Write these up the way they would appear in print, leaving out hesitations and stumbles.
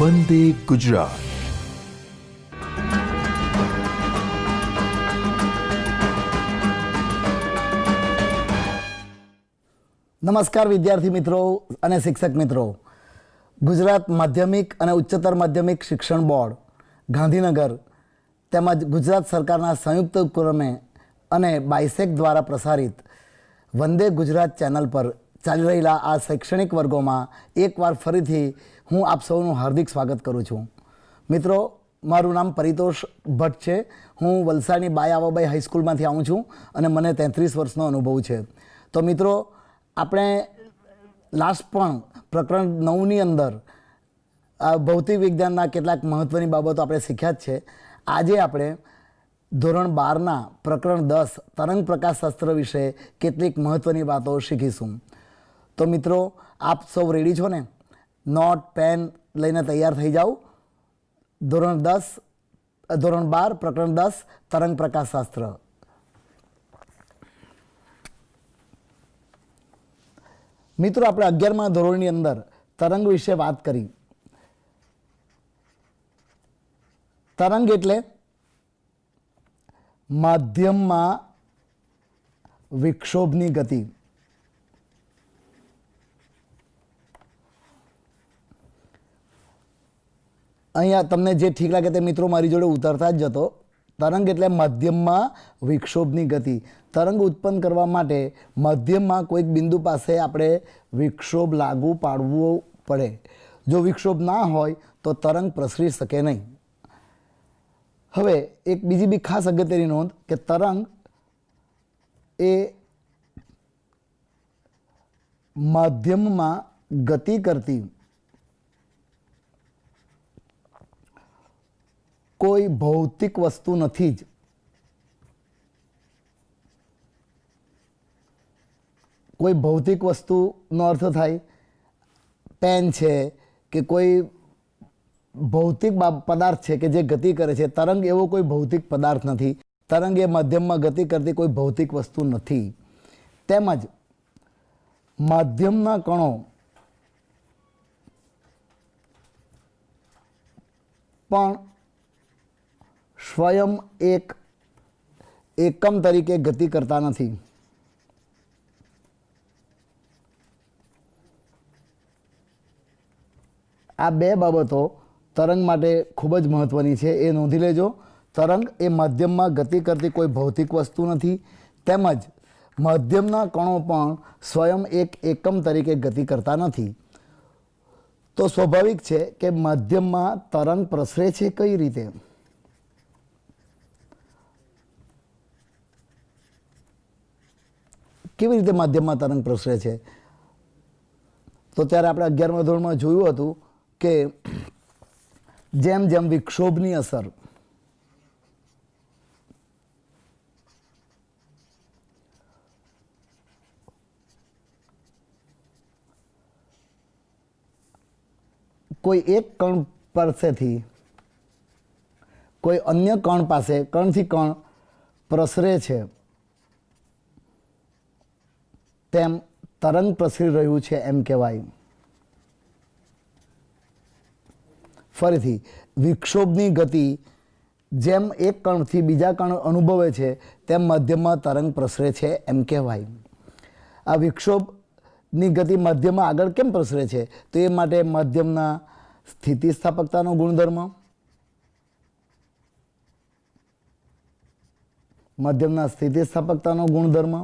વંદે ગુજરાત। નમસ્કાર વિદ્યાર્થી મિત્રો અને શિક્ષક મિત્રો। ગુજરાત માધ્યમિક અને ઉચ્ચતર માધ્યમિક શિક્ષણ બોર્ડ ગાંધીનગર તેમજ ગુજરાત સરકારના સંયુક્ત ઉપક્રમે અને બાયસેક દ્વારા પ્રસારિત વંદે ગુજરાત ચેનલ પર ચાલી રહેલા આ શૈક્ષણિક વર્ગોમાં એકવાર ફરીથી હું આપ સૌનું હાર્દિક સ્વાગત કરું છું। મિત્રો, મારું નામ પરિતોષ ભટ્ટ છે। હું વલસાડની બાય આવાબાઈ હાઈસ્કૂલમાંથી આવું છું અને મને 33 વર્ષનો અનુભવ છે। તો મિત્રો, આપણે લાસ્ટ પણ પ્રકરણ 9ની અંદર ભૌતિક વિજ્ઞાનના કેટલાક મહત્ત્વની બાબતો આપણે શીખ્યા જ છે। આજે આપણે ધોરણ 12ના પ્રકરણ 10 તરંગ પ્રકાશશાસ્ત્ર વિશે કેટલીક મહત્ત્વની વાતો શીખીશું। તો મિત્રો, આપ સૌ રેડી છો ને? નોટ પેન લઈને તૈયાર થઈ જાઓ। ધોરણ 12 પ્રકરણ 10 તરંગ પ્રકાશશાસ્ત્ર। મિત્રો, આપણે 11મા ધોરણની અંદર તરંગ વિશે વાત કરી। તરંગ એટલે માધ્યમમાં વિક્ષોભની ગતિ। અહીંયા તમને જે ઠીક લાગે તે મિત્રો મારી જોડે ઉતરતા જ જતો। તરંગ એટલે માધ્યમમાં વિક્ષોભની ગતિ। તરંગ ઉત્પન્ન કરવા માટે માધ્યમમાં કોઈક બિંદુ પાસે આપણે વિક્ષોભ લાગુ પાડવો પડે। જો વિક્ષોભ ના હોય તો તરંગ પ્રસરી શકે નહીં। હવે એક બીજી બી ખાસ અગત્યની નોંધ કે તરંગ એ માધ્યમમાં ગતિ કરતી કોઈ ભૌતિક વસ્તુ નથી જ। કોઈ ભૌતિક વસ્તુનો અર્થ થાય પેન છે કે કોઈ ભૌતિક પદાર્થ છે કે જે ગતિ કરે છે। તરંગ એવો કોઈ ભૌતિક પદાર્થ નથી। તરંગ એ માધ્યમમાં ગતિ કરતી કોઈ ભૌતિક વસ્તુ નથી। તેમજ માધ્યમના કણો પણ સ્વયં એક એકમ તરીકે ગતિ કરતા નથી। આ બે બાબતો તરંગ માટે ખૂબ જ મહત્ત્વની છે, એ નોંધી લેજો। તરંગ એ માધ્યમમાં ગતિ કરતી કોઈ ભૌતિક વસ્તુ નથી, તેમજ માધ્યમના કણો પણ સ્વયં એક એકમ તરીકે ગતિ કરતા નથી। તો સ્વાભાવિક છે કે માધ્યમમાં તરંગ પ્રસરે છે કઈ રીતે? કેવી રીતે માધ્યમમાં તરંગ પ્રસરે છે? તો ત્યારે આપણે 11મા ધોરણમાં જોયું હતું કે જેમ જેમ વિક્ષોભની અસર કોઈ એક કણ પાસેથી કોઈ અન્ય કણ પાસે કણથી કણ પ્રસરે છે તેમ તરંગ પ્રસરી રહ્યું છે એમ કહેવાય। ફરીથી, વિક્ષોભની ગતિ જેમ એક કણથી બીજા કણ અનુભવે છે તેમ માધ્યમમાં તરંગ પ્રસરે છે એમ કહેવાય। આ વિક્ષોભની ગતિ માધ્યમમાં આગળ કેમ પ્રસરે છે? તો એ માટે માધ્યમના સ્થિતિસ્થાપકતાનો ગુણધર્મ, માધ્યમના સ્થિતિસ્થાપકતાનો ગુણધર્મ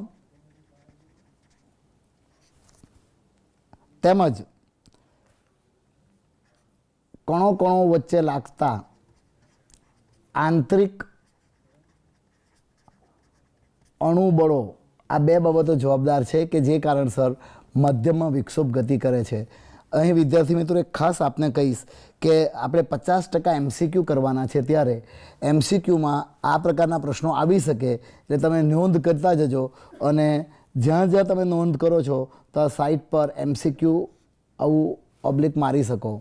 તેમજ કણો કણો વચ્ચે લાગતા આંતરિક અણુબળો, આ બે બાબતો જવાબદાર છે કે જે કારણસર માધ્યમમાં વિક્ષોભ ગતિ કરે છે। અહીં વિદ્યાર્થી મિત્રો એક ખાસ આપને કહીશ કે આપણે 50% MCQ કરવાના છે, ત્યારે MCQમાં આ પ્રકારના પ્રશ્નો આવી શકે, એટલે તમે નોંધ કરતા જજો। અને જ્યાં જ્યાં તમે નોંધ કરો છો તો સાઇટ પર MCQ આવું ઓબ્લિક મારી શકો।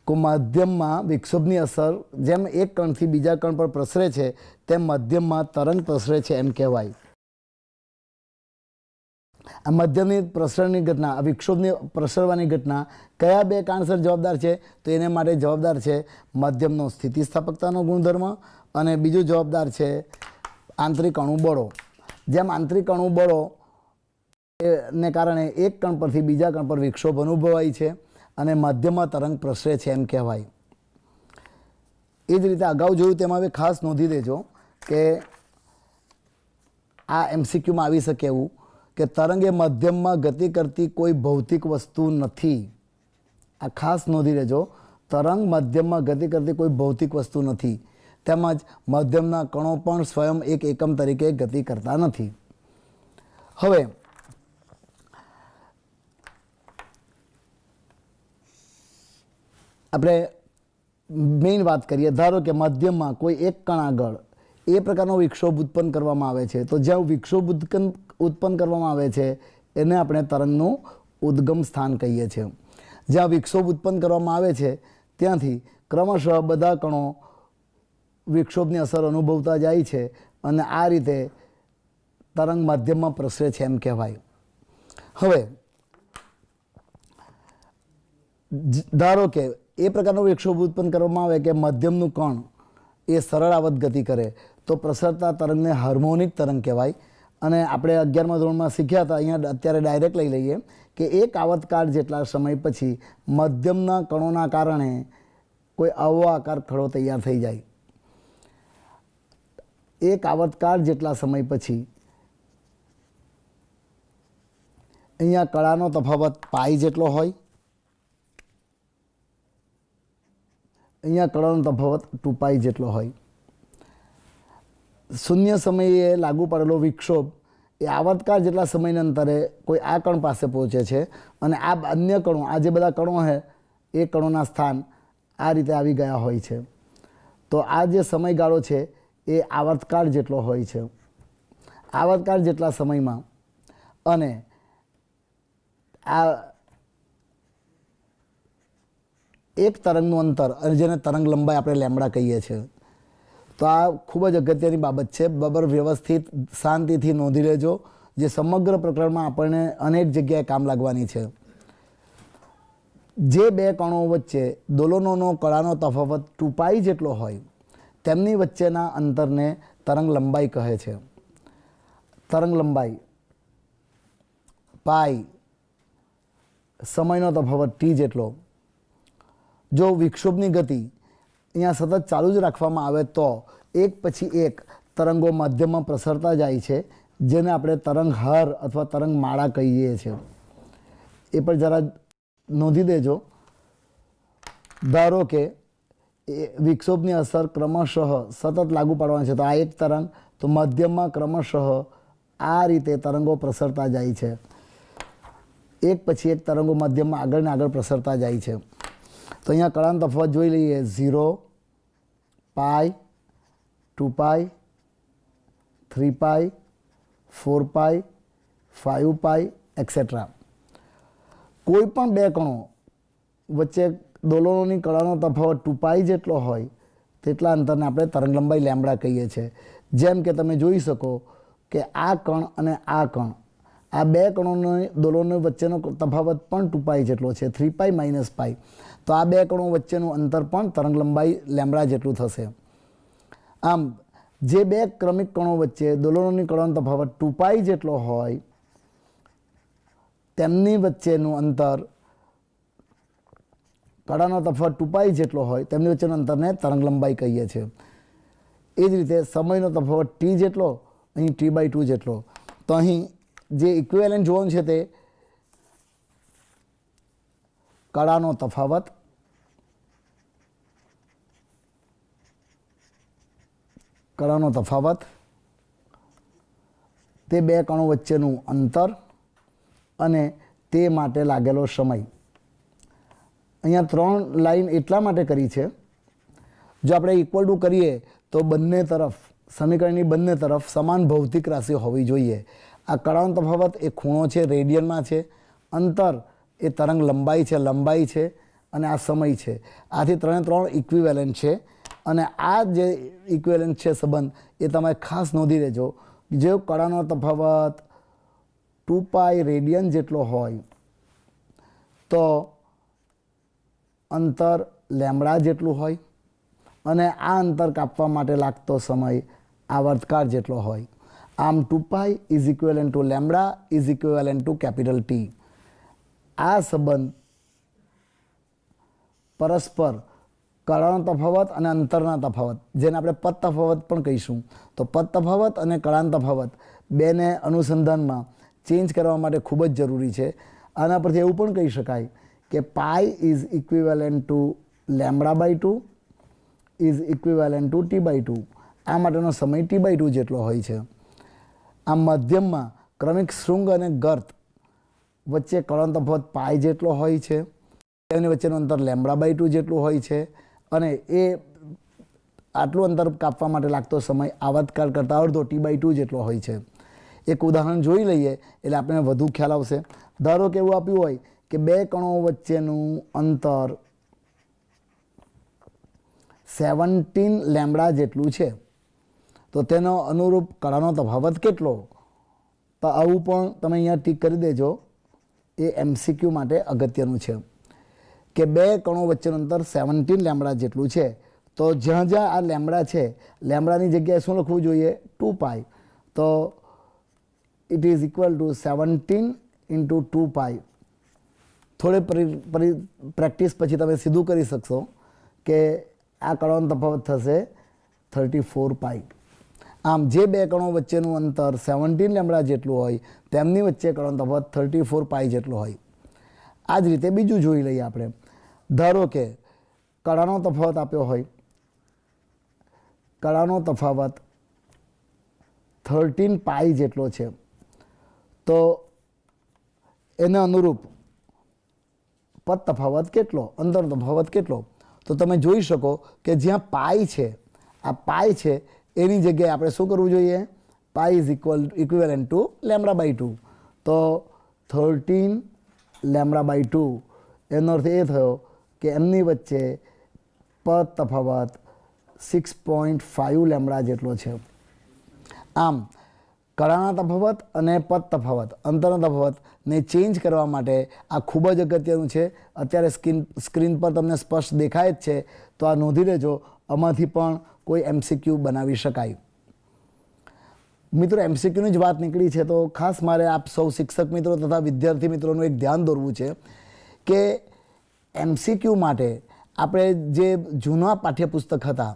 માધ્યમમાં વિક્ષોભની અસર જેમ એક કણથી બીજા કણ પર પ્રસરે છે તેમ માધ્યમમાં તરંગ પ્રસરે છે એમ કહેવાય। આ મધ્યમની પ્રસરણની ઘટના, આ વિક્ષોભની પ્રસરવાની ઘટના કયા બે કારણસર જવાબદાર છે? તો એને માટે જવાબદાર છે મધ્યમનો સ્થિતિસ્થાપકતાનો ગુણધર્મ અને બીજું જવાબદાર છે આંતરિક અણુબળો. જેમ આંતરિક અણુબળો ને કારણે એક કણ પરથી બીજા કણ પર વિક્ષોભ અનુભવાય છે અને મધ્યમાં તરંગ પ્રસરે છે એમ કહેવાય. એ જ રીતે અગાઉ જોયું તેમાં હવે ખાસ નોંધી દેજો કે આ એમસીક્યુમાં આવી શકે એવું કે તરંગ એ મધ્યમમાં ગતિ કરતી કોઈ ભૌતિક વસ્તુ નથી. આ ખાસ નોંધી લેજો, તરંગ મધ્યમમાં ગતિ કરતી કોઈ ભૌતિક વસ્તુ નથી. તેમજ મધ્યમના કણો પણ સ્વયં એક એકમ તરીકે ગતિ કરતા નથી. હવે આપણે મેઇન વાત કરીએ. ધારો કે મધ્યમમાં કોઈ એક કણ આગળ એ પ્રકારનો વિક્ષોભ ઉત્પન્ન કરવામાં આવે છે, તો જ્યાં વિક્ષોભ ઉત્પન્ન કરવામાં આવે છે એને આપણે તરંગનું ઉદ્ગમ સ્થાન કહીએ છીએ. જ્યાં વિક્ષોભ ઉત્પન્ન કરવામાં આવે છે ત્યાંથી ક્રમશઃ બધા કણો વિક્ષોભની અસર અનુભવતા જાય છે અને આ રીતે તરંગ માધ્યમમાં પ્રસરે છે એમ કહેવાય. હવે ધારો કે એ પ્રકારનો વિક્ષોભ ઉત્પન્ન કરવામાં આવે કે મધ્યમનું કણ એ સરળ આવત ગતિ કરે તો પ્રસરતા તરંગને હાર્મોનિક તરંગ કહેવાય. અને આપણે 11મા ધોરણમાં શીખ્યા હતા, અહીંયા અત્યારે ડાયરેક્ટ લઈ લઈએ કે એક આવતકાળ જેટલા સમય પછી મધ્યમના કણોના કારણે કોઈ આવો આકાર ખડો તૈયાર થઈ જાય. એક આવતકાળ જેટલા સમય પછી અહીંયા કળાનો તફાવત પાઈ જેટલો હોય, અહીંયા કળાનો તફાવત 2π જેટલો હોય. શૂન્ય સમયે લાગુ પડેલો વિક્ષોભ એ આવતકાળ જેટલા સમયના અંતરે કોઈ આ કણ પાસે પહોંચે છે અને આ અન્ય કણો, આ જે બધા કણો છે એ કણોના સ્થાન આ રીતે આવી ગયા હોય છે. તો આ જે સમયગાળો છે એ આવતકાળ જેટલો હોય છે. આવતકાળ જેટલા સમયમાં અને આ એક તરંગનું અંતર, અને જેને તરંગ લંબાઈ આપણે લેમ્બડા કહીએ છીએ. તો આ ખૂબ જ અગત્યની બાબત છે. બરાબર વ્યવસ્થિત શાંતિથી નોંધી લેજો, જે સમગ્ર પ્રકરણમાં આપણને અનેક જગ્યાએ કામ લાગવાની છે. જે બે કણો વચ્ચે દોલનોનો કળાનો તફાવત 2π જેટલો હોય તેમની વચ્ચેના અંતરને તરંગ લંબાઈ કહે છે. તરંગ લંબાઈ પાઈ, સમયનો તફાવત t જેટલો. જો વિક્ષોભની ગતિ અહીંયા સતત ચાલુ જ રાખવામાં આવે તો એક પછી એક તરંગો માધ્યમમાં પ્રસરતા જાય છે, જેને આપણે તરંગહાર અથવા તરંગ માળા કહીએ છીએ. એ પણ જરા નોંધી દેજો. ધારો કે વિક્ષોભની અસર ક્રમશઃ સતત લાગુ પાડવાની છે, તો આ એક તરંગ, તો મધ્યમમાં ક્રમશઃ આ રીતે તરંગો પ્રસરતા જાય છે. એક પછી એક તરંગો મધ્યમમાં આગળ ને આગળ પ્રસરતા જાય છે. તો અહીંયા કળાનો તફાવત જોઈ લઈએ. 0, π, 2π, 3π, 4π, 5π એક્સેટ્રા. કોઈ પણ બે કણો વચ્ચે દોલનોની કળાનો તફાવત 2π જેટલો હોય તેટલા અંતરને આપણે તરંગ લંબાઈ લેમ્બડા કહીએ છીએ. જેમ કે તમે જોઈ શકો કે આ કણ અને આ કણ, આ બે કણોની દોલનો વચ્ચેનો તફાવત પણ 2π જેટલો છે, 3π - π. તો આ બે કણો વચ્ચેનું અંતર પણ તરંગ લંબાઈ લેમ્બડા જેટલું થશે. આમ જે બે ક્રમિક કણો વચ્ચે દોલનોની કળાનો તફાવત 2π જેટલો હોય તેમની વચ્ચેનું અંતર, કળાનો તફાવત 2π જેટલો હોય તેમની વચ્ચેનું અંતરને તરંગ લંબાઈ કહીએ છીએ. એ જ રીતે સમયનો તફાવત t જેટલો, અહીં t/2 જેટલો. તો અહીં જે ઇક્વિવેલન્ટ જોવાનું છે તે કળાનો તફાવત, કળાનો તફાવત, તે બે કણો વચ્ચેનું અંતર અને તે માટે લાગેલો સમય. અહીંયા 3 લાઈન એટલા માટે કરી છે, જો આપણે ઇક્વલ ટુ કરીએ તો બંને તરફ, સમીકરણની બંને તરફ સમાન ભૌતિક રાશિ હોવી જોઈએ. આ કળાનો તફાવત એ ખૂણો છે, રેડિયનમાં છે. અંતર એ તરંગ લંબાઈ છે અને આ સમય છે. આથી 3 ઇક્વિવેલન્ટ છે. અને આ જે ઇક્વિવેલન્ટ છે સંબંધ એ તમારે ખાસ નોંધી લેજો. જે કળાનો તફાવત 2π રેડિયન જેટલો હોય તો અંતર લેમડા જેટલું હોય અને આ અંતર કાપવા માટે લાગતો સમય આવર્તકાળ જેટલો હોય. આમ 2π is equivalent to lambda is equivalent to capital T. આ સંબંધ પરસ્પર કળાનો તફાવત અને અંતરના તફાવત, જેને આપણે પદ તફાવત પણ કહીશું, તો પદ તફાવત અને કળાનો તફાવત બેને અનુસંધાનમાં ચેન્જ કરવા માટે ખૂબ જ જરૂરી છે. આના પરથી એવું પણ કહી શકાય કે pi is equivalent to lambda by 2 is equivalent to T by 2. આ માટેનો સમય ટી બાય 2 જેટલો હોય છે. આ મધ્યમમાં ક્રમિક શૃંગ અને ગર્ત વચ્ચે કળાનો તફાવત પાઈ જેટલો હોય છે. તેની વચ્ચેનું અંતર લેમડા બાય 2 જેટલું હોય છે અને એ આટલું અંતર કાપવા માટે લાગતો સમય આવર્તકાળ કરતાં અડધો ટી બાય 2 જેટલો હોય છે. એક ઉદાહરણ જોઈ લઈએ એટલે આપણે વધુ ખ્યાલ આવશે. ધારો કે એવું આપ્યું હોય કે બે કણો વચ્ચેનું અંતર 17 લેમડા જેટલું છે, તો તેનો અનુરૂપ કળાનો તફાવત કેટલો? તો આવું પણ તમે અહીંયા ટીક કરી દેજો. એ MCQ માટે અગત્યનું છે કે બે કણો વચ્ચેનું અંતર 17 લેમડા જેટલું છે, તો જ્યાં જ્યાં આ લેમડા છે, લેમડાની જગ્યાએ શું લખવું જોઈએ? 2π. તો it is equal to 17 into 2π. થોડે પ્રેક્ટિસ પછી તમે સીધું કરી શકશો કે આ કણોનો તફાવત થશે 34π. આમ જે બે કણો વચ્ચેનું અંતર 17 લેમડા જેટલું હોય તેમની વચ્ચે કણોનો તફાવત 34π જેટલો હોય. આ જ રીતે બીજું જોઈ લઈએ આપણે. ધારો કે કળાનો તફાવત આપ્યો હોય, કળાનો તફાવત 13π જેટલો છે, તો એને અનુરૂપ પદ તફાવત કેટલો, અંતર તફાવત કેટલો? તો તમે જોઈ શકો કે જ્યાં પાઈ છે, આ પાઈ છે એની જગ્યાએ આપણે શું કરવું જોઈએ? Pi is equivalent to lambda by 2. તો 13 લેમડા બાય 2 એનો અર્થ એ થયો કે એમની વચ્ચે પદ તફાવત 6.5 લેમડા જેટલો છે. આમ કળાના તફાવત અને પદ તફાવત, અંતરના તફાવતને ચેન્જ કરવા માટે આ ખૂબ જ અગત્યનું છે. અત્યારે સ્ક્રીન પર તમને સ્પષ્ટ દેખાય જ છે, તો આ નોંધી લેજો. આમાંથી પણ કોઈ MCQ બનાવી શકાય. મિત્રો, MCQની જ વાત નીકળી છે તો ખાસ મારે આપ સૌ શિક્ષક મિત્રો તથા વિદ્યાર્થી મિત્રોનું એક ધ્યાન દોરવું છે કે MCQ માટે આપણે જે જૂના પાઠ્યપુસ્તક હતા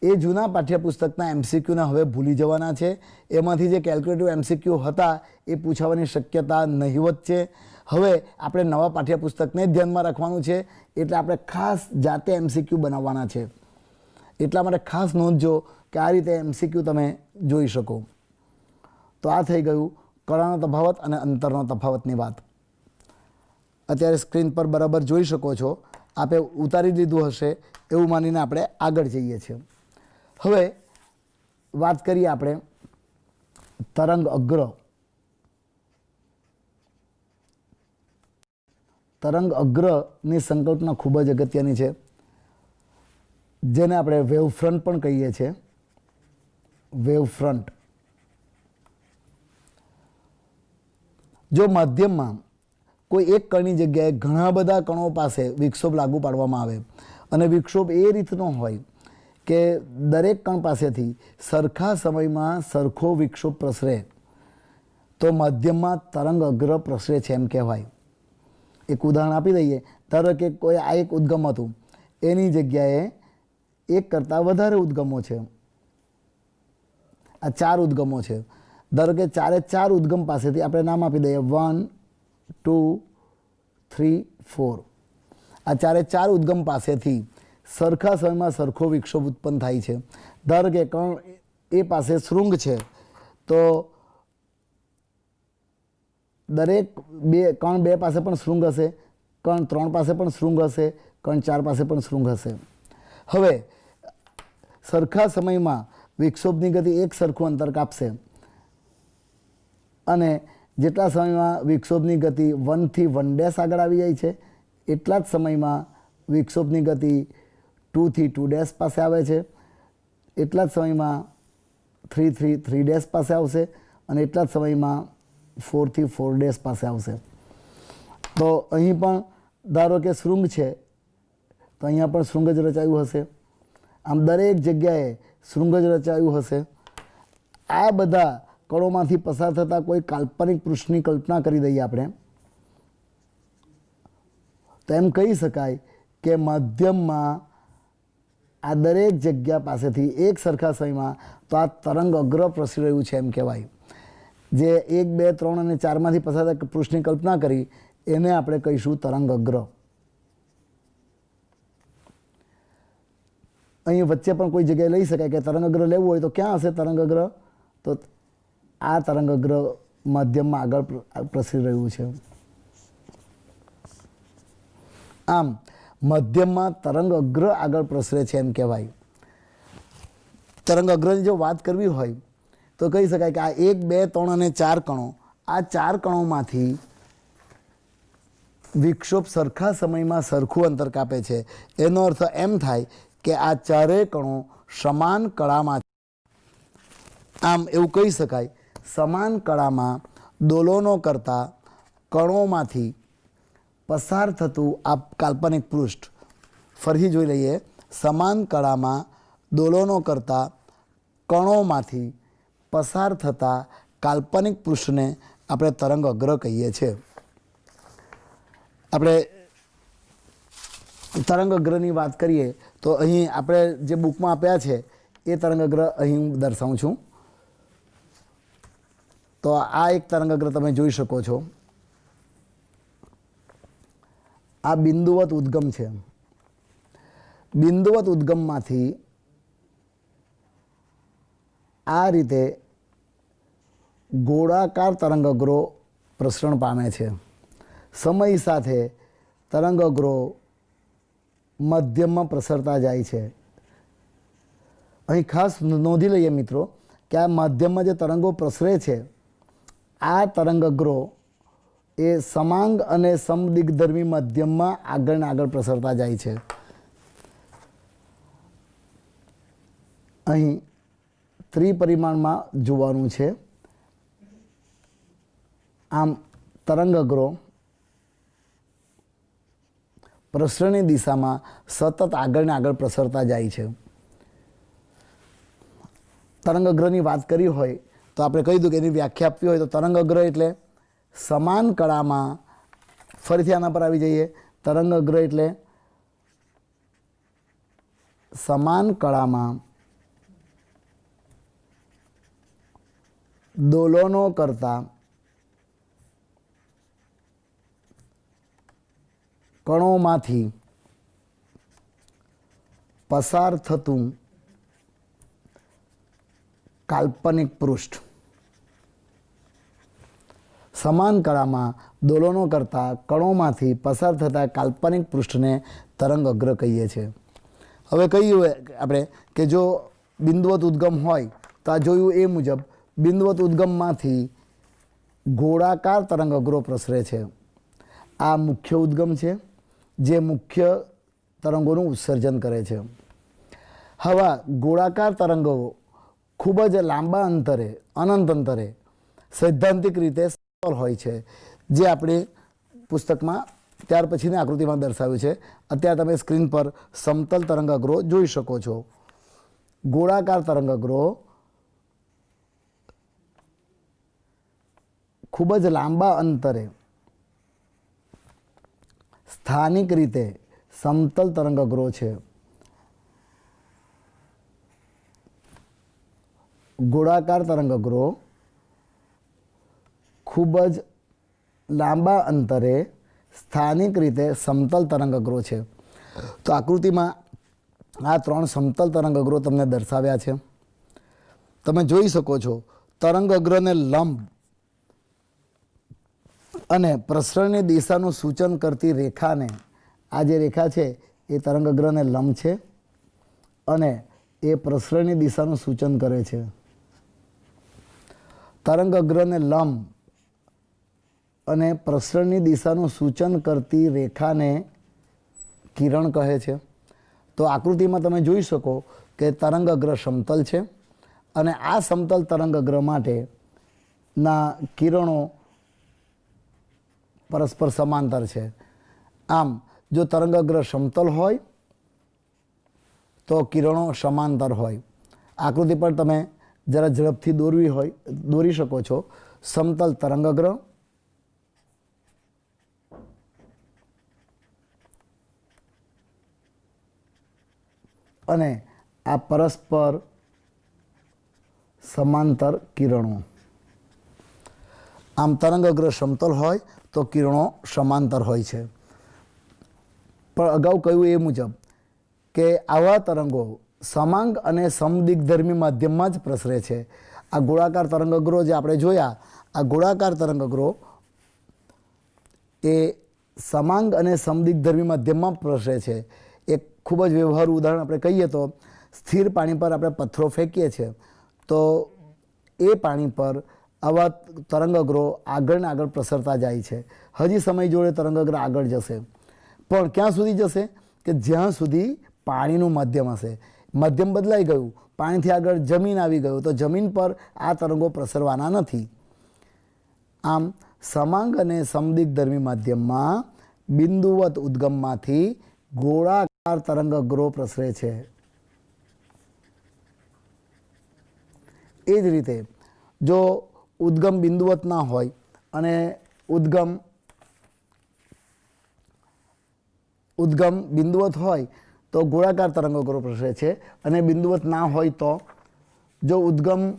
એ જૂના પાઠ્યપુસ્તકના MCQને હવે ભૂલી જવાના છે. એમાંથી જે કેલ્ક્યુલેટિવ MCQ હતા એ પૂછાવાની શક્યતા નહિવત છે. હવે આપણે નવા પાઠ્યપુસ્તકને જ ધ્યાનમાં રાખવાનું છે, એટલે આપણે ખાસ જાતે MCQ બનાવવાના છે. એટલા માટે ખાસ નોંધજો કે આ રીતે MCQ તમે જોઈ શકો. તો આ થઈ ગયું કળાનો તફાવત અને અંતરનો તફાવતની વાત. અત્યારે સ્ક્રીન પર બરાબર જોઈ શકો છો. આપે ઉતારી લીધું હશે એવું માનીને આપણે આગળ જઈએ છીએ. હવે વાત કરીએ આપણે તરંગ અગ્ર. તરંગ અગ્રની સંકલ્પના ખૂબ જ અગત્યની છે, જેને આપણે વેવ ફ્રન્ટ પણ કહીએ છીએ. Wave front. જો માધ્યમમાં કોઈ એક કણની જગ્યાએ ઘણા બધા કણો પાસે વિક્ષોભ લાગુ પાડવામાં આવે અને વિક્ષોભ એ રીતનો હોય કે દરેક કણ પાસેથી સરખા સમયમાં સરખો વિક્ષોભ પ્રસરે, તો માધ્યમમાં તરંગ અગ્ર પ્રસરે છે એમ કહેવાય. એક ઉદાહરણ આપી દઈએ. ધારો કે કોઈ આ એક ઉદ્ગમ હતું, એની જગ્યાએ એક કરતાં વધારે ઉદ્ગમો છે. આ 4 ઉદ્ગમો છે. ધારો કે ચારે 4 ઉદ્ગમ પાસેથી આપણે નામ આપી દઈએ 1, 2, 3, 4. આ ચારે 4 ઉદ્ગમ પાસેથી સરખા સમયમાં સરખો વિક્ષોભ ઉત્પન્ન થાય છે. ધારો કે કણ એ પાસે શૃંગ છે, તો દરેક કણ 2 પાસે પણ શૃંગ હશે, કણ 3 પાસે પણ શૃંગ હશે, કણ 4 પાસે પણ શૃંગ હશે. હવે સરખા સમયમાં વિક્ષોભની ગતિ એક સરખું અંતર કાપશે અને જેટલા સમયમાં વિક્ષોભની ગતિ 1 થી 1' આગળ આવી જાય છે, એટલા જ સમયમાં વિક્ષોભની ગતિ 2 થી 2' પાસે આવે છે, એટલા જ સમયમાં 3 થી 3' પાસે આવશે અને એટલા જ સમયમાં 4 થી 4 ડેશ પાસે આવશે। તો અહીં પણ ધારો કે શૃંગ છે તો અહીંયા પણ શૃંગ જ રચાયું હશે। આમ દરેક જગ્યાએ શૃંગ જ રચાયું હશે। આ બધા કણોમાંથી પસાર થતા કોઈ કાલ્પનિક પૃષ્ઠની કલ્પના કરી દઈએ આપણે, તો એમ કહી શકાય કે માધ્યમમાં આ દરેક જગ્યા પાસેથી એક સરખા સમયમાં તો આ તરંગ અગ્ર પ્રસરી રહ્યું છે એમ કહેવાય। જે 1, 2, 3 અને 4માંથી પસાર થતા પૃષ્ઠની કલ્પના કરી એને આપણે કહીશું તરંગ અગ્ર। અહીં વચ્ચે પણ કોઈ જગ્યાએ લઈ શકાય કે તરંગ અગ્ર લેવું હોય તો ક્યાં હશે તરંગ અગ્ર? તો આ તરંગ અગ્ર માધ્યમમાં આગળ પ્રસરી રહ્યું છે। આમ મધ્યમમાં તરંગ અગ્ર આગળ પ્રસરે છે એમ કહેવાય। તરંગ અગ્રની જો વાત કરવી હોય તો કહી શકાય કે આ 1, 2, 3 અને 4 કણો, આ 4 કણોમાંથી વિક્ષોભ સરખા સમયમાં સરખું અંતર કાપે છે। એનો અર્થ એમ થાય કે આ ચારેય કણો સમાન કળામાં, આમ એવું કહી શકાય સમાન કળામાં દોલનો કરતા કણોમાંથી પસાર થતું આ કાલ્પનિક પૃષ્ઠ, ફરીથી જોઈ લઈએ, સમાન કળામાં દોલનો કરતા કણોમાંથી પસાર થતા કાલ્પનિક પૃષ્ઠને આપણે તરંગ અગ્ર કહીએ છીએ। આપણે તરંગ અગ્રની વાત કરીએ તો અહીં આપણે જે બુકમાં આપ્યા છે એ તરંગ અગ્ર અહીં હું દર્શાવું છું। તો આ એક તરંગ અગ્ર તમે જોઈ શકો છો। આ બિંદુવત ઉદ્ગમ છે। બિંદુવત ઉદ્ગમમાંથી આ રીતે ગોળાકાર તરંગ અગ્રો પ્રસરણ પામે છે। સમય સાથે તરંગ અગ્રો મધ્યમમાં પ્રસરતા જાય છે। અહીં ખાસ નોંધી લઈએ મિત્રો કે આ માધ્યમમાં જે તરંગો પ્રસરે છે આ તરંગ અગ્રો એ સમાંગ અને સમદિગ્ધર્મી માધ્યમમાં આગળ ને આગળ પ્રસરતા જાય છે। અહીં ત્રિપરિમાણમાં જોવાનું છે। આમ તરંગ અગ્રો પ્રસરણની દિશામાં સતત આગળ ને આગળ પ્રસરતા જાય છે। તરંગ અગ્રની વાત કરી હોય તો આપણે કહી દઉં કે એની વ્યાખ્યા આપવી હોય તો તરંગ અગ્ર એટલે સમાન કળામાં, ફરીથી આના પર આવી જઈએ, તરંગ અગ્ર એટલે સમાન કળામાં દોલનો કરતા કણોમાંથી પસાર થતું કાલ્પનિક પૃષ્ઠ। સમાન કળામાં દોલનો કરતા કણોમાંથી પસાર થતા કાલ્પનિક પૃષ્ઠને તરંગ અગ્ર કહીએ છીએ। હવે કહીએ આપણે કે જો બિંદુવત ઉદ્ગમ હોય તો આ જોયું એ મુજબ બિંદુવત ઉદ્ગમમાંથી ગોળાકાર તરંગ અગ્રો પ્રસરે છે। આ મુખ્ય ઉદ્ગમ છે જે મુખ્ય તરંગોનું ઉત્સર્જન કરે છે। હવે ગોળાકાર તરંગો ખૂબ જ લાંબા અંતરે, અનંત અંતરે સૈદ્ધાંતિક રીતે સમતલ હોય છે, જે આપણે પુસ્તકમાં ત્યાર પછીની આકૃતિમાં દર્શાવ્યું છે। અત્યારે તમે સ્ક્રીન પર સમતલ તરંગ અગ્રો જોઈ શકો છો। ગોળાકાર તરંગ અગ્રો ખૂબ જ લાંબા અંતરે સ્થાનિક રીતે સમતલ તરંગ અગ્રો છે। ગોળાકાર તરંગ અગ્રો ખૂબ જ લાંબા અંતરે સ્થાનિક રીતે સમતલ તરંગ અગ્રો છે। તો આકૃતિમાં આ 3 સમતલ તરંગ અગ્રો તમને દર્શાવ્યા છે। તમે જોઈ શકો છો તરંગ અગ્રને લંબ અને પ્રસરણની દિશાનું સૂચન કરતી રેખાને, આ જે રેખા છે એ તરંગ અગ્રને લંબ છે અને એ પ્રસરણની દિશાનું સૂચન કરે છે। તરંગ અગ્રને લંબ અને પ્રસરણની દિશાનું સૂચન કરતી રેખાને કિરણ કહે છે। તો આકૃતિમાં તમે જોઈ શકો કે તરંગ અગ્ર સમતલ છે અને આ સમતલ તરંગ અગ્ર માટે ના કિરણો परस्पर समांतर है। आम जो तरंगअग्र समतल होय तो किरणों समांतर होय। आकृति पर तमे जरा झड़पथी दौरवी होय दौरी शको छो। समतल तरंगअग्र अने आ परस्पर समांतर किरणों। आम तरंगअग्र समतल होय तो किरणों समांतर होय छे। पण अगाऊ कह्युं ए मुजब के आवा तरंगो समांग अने समदिग्धर्मी माध्यम में ज प्रसरे छे। आ गोळाकार तरंगअग्रो जे आपणे जोया, आ गोळाकार तरंगअग्रो ए समांग अने समदिग्धर्मी माध्यम में प्रसरे छे। एक खूब ज व्यवहारु उदाहरण આપણે કહીએ તો સ્થિર પાણી પર આપણે પથ્થરો ફેંકીએ છીએ તો એ પાણી પર આવા તરંગઅગ્રો આગળ ને આગળ પ્રસરતા જાય છે। હજી સમય જોડે તરંગઅગ્ર આગળ જશે, પણ ક્યાં સુધી જશે કે જ્યાં સુધી પાણીનું માધ્યમ હશે। માધ્યમ બદલાઈ ગયું, પાણીથી આગળ જમીન આવી ગયું તો જમીન પર આ તરંગો પ્રસરવાના નથી। આમ समांग अने समदिग्धर्मी माध्यम में बिंदुवत उद्गम मांथी गोळाकार तरंगअग्रो प्रसरे छे। ए ज रीते जो उद्गम बिंदुवत ना होय अने उद्गम बिंदुवत होय तो गोळाकार तरंगअग्रो प्रसरे छे, अने बिंदुवत ना होय तो जो उद्गम